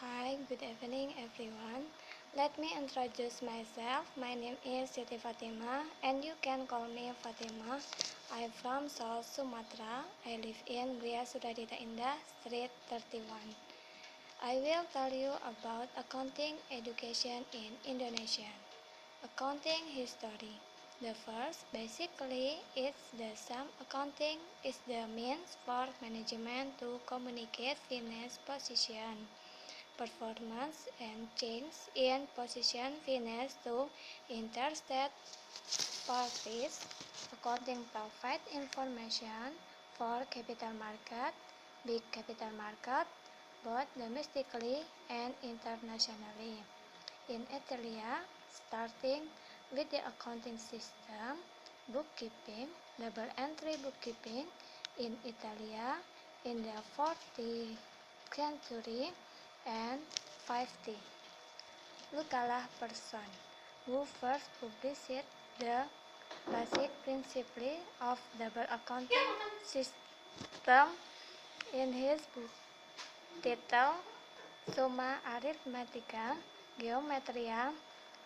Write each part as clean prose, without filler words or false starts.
Hi, good evening everyone. Let me introduce myself. My name is Siti Fatimah and you can call me Fatimah. I am from South Sumatra. I live in Gria Sudadita Indah, Street 31. I will tell you about accounting education in Indonesia. Accounting history. The first, basically, is the sum. Accounting is the means for management to communicate finance position, performance, and change in position finance to interstate parties. Accounting provide information for capital market, big capital market, both domestically and internationally. In Italy, starting with the accounting system, bookkeeping, double entry bookkeeping in Italy in the 40th century and 50. Lucalla person who first published the basic principle of double accounting system in his book titled Summa Arithmetica Geometria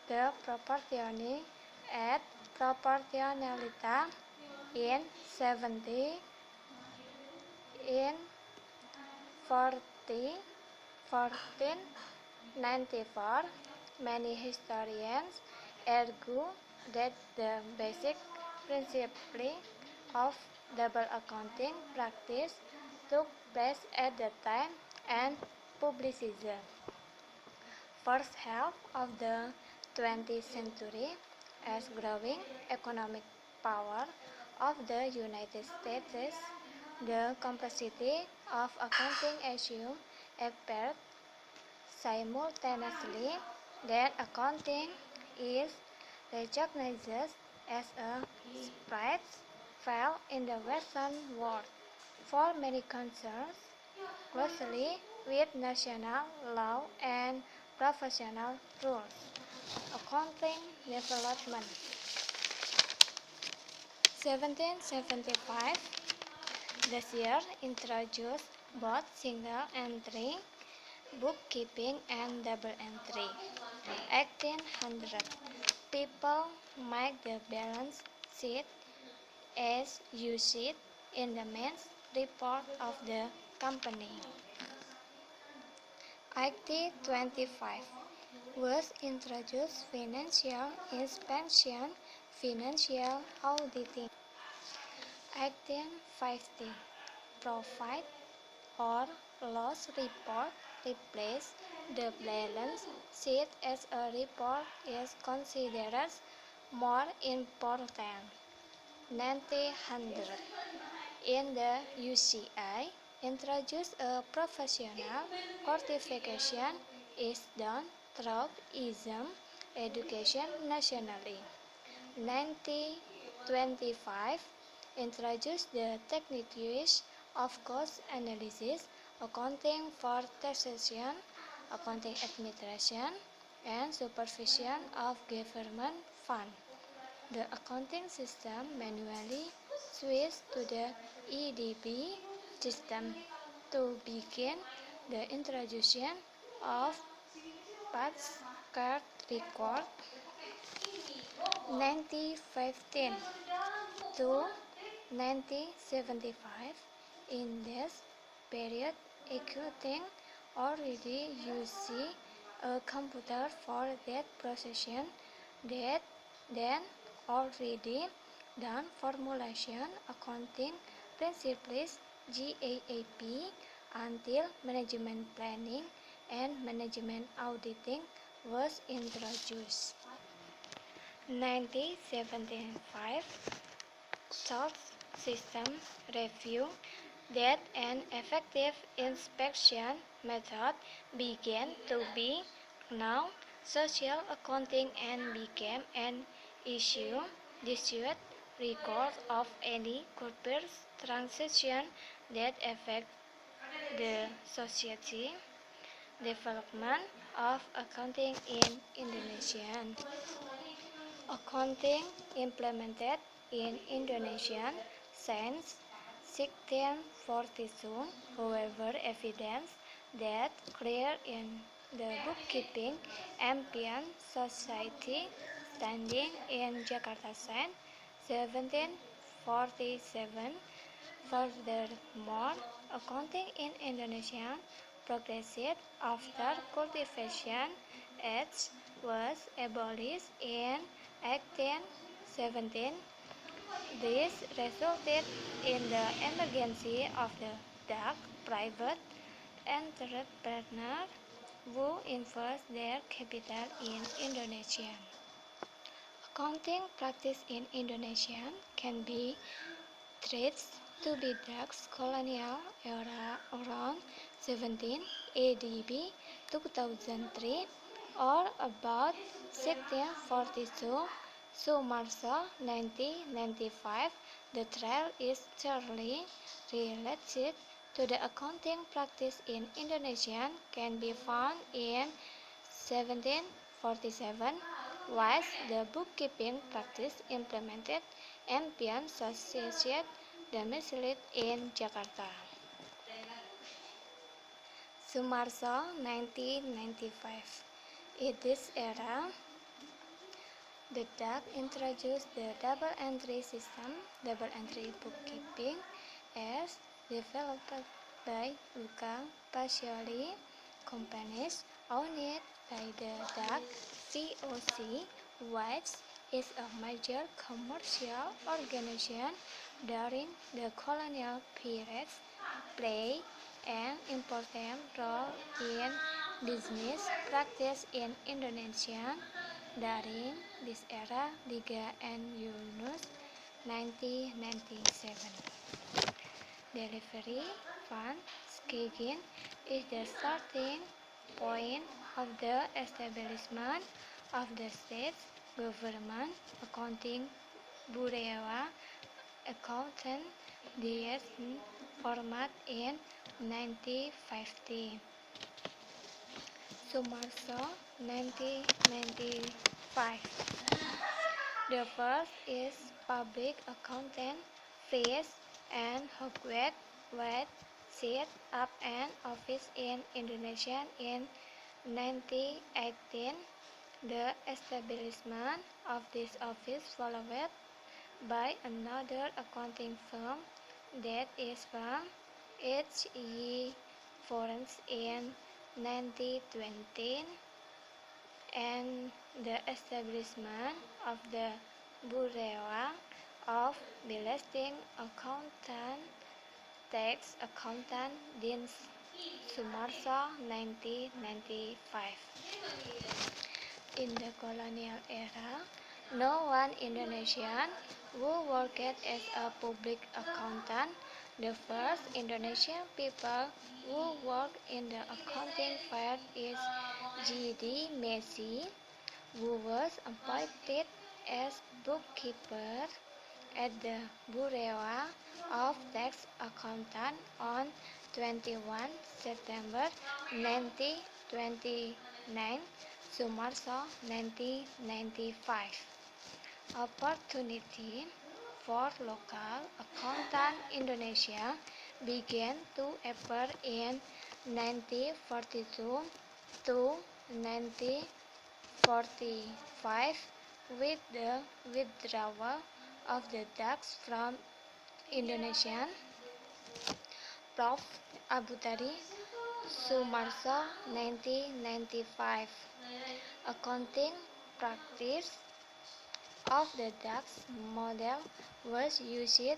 de Proportioni et Proportionalita in 1494. Many historians argue that the basic principle of double accounting practice took place at the time and published first half of the 20th century. As growing economic power of the United States, the complexity of accounting issues appeared simultaneously that accounting is recognized as a spread file in the Western world for many concerns closely with national law and professional rules. Accounting development. 1775, this year introduced both single entry bookkeeping and double entry. 1800, people make the balance sheet as you see it in the main report of the company. 1825 was introduced financial inspection, financial auditing. 1850, profit or loss report replaced the balance sheet as a report is considered more important. 1900, in the UCI, introduced a professional certification is done through exam education nationally. 1925, introduced the techniques of cost analysis, accounting for taxation, accounting administration, and supervision of government funds. The accounting system manually switched to the EDP system to begin the introduction of postcard record. 1915 to 1975, in this period accounting already used a computer for that processing that then already done formulation accounting principles GAAP until management planning and management auditing was introduced. 1975, thought system review that an effective inspection method began to be known. Social accounting and became an issue. Disputed record of any corporate transaction that affect the society. Development of accounting in Indonesia. Accounting implemented in Indonesia since 1642. However, evidence that clear in the Bookkeeping Champion Society standing in Jakarta since 1747. Furthermore, accounting in Indonesia progressed after cultivation age was abolished in 1817. This resulted in the emergence of the dark private entrepreneur who invest their capital in Indonesia. Accounting practice in Indonesia can be traced to the Dutch colonial era around 17 AD 2003 or about 1642. Sumarso 1995. The trail is thoroughly related to the accounting practice in Indonesia can be found in 1747, was the bookkeeping practice implemented Champion Society domiciled in Jakarta. Sumarso 1995. In this era, the Dutch introduced the double entry system, double entry bookkeeping, as developed by local partially companies owned by the Dutch VOC, which is a major commercial organization during the colonial period, played an important role in business practice in Indonesia. During this era, Liga and Yunus 1997. Delivery Fund scheme is the starting point of the establishment of the state government accounting bureau accountant liaison format in 1950. Sumarso 1995. The first is public accountant fees and Hogwarts West set up an office in Indonesia in 1918. The establishment of this office followed by another accounting firm that is from H.E. Forens in 1920, and the establishment of the Bureau of Billing Accountant Tax Accountant Dienst Sumarso 1995. In the colonial era, no one Indonesian who worked as a public accountant. The first Indonesian people who worked in the accounting field is G.D. Massey, who was appointed as bookkeeper at the Bureau of Tax Accountant on 21 September 1929, Sumarso 1995. Opportunity for local accountant Indonesia began to appear in 1942 to 1945 with the withdrawal of the Dutch from Indonesia. Prof. Abutari, Sumarso 1995. Accounting practice of the Dutch model was used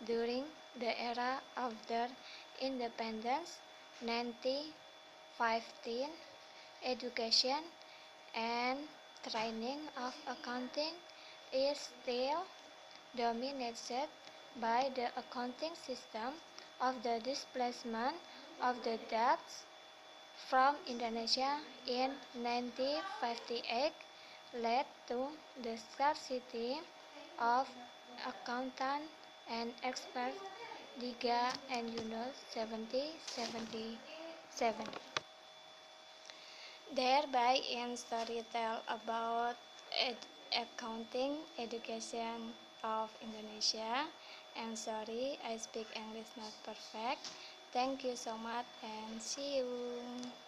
during the era after independence 1915. Education and training of accounting is still dominated by the accounting system of the displacement of the Dutch from Indonesia in 1958 led to the scarcity of accountants and experts. Liga and Yunus 1777. Thereby in storytell about accounting education of Indonesia. I'm sorry, I speak English not perfect. Thank you so much and see you.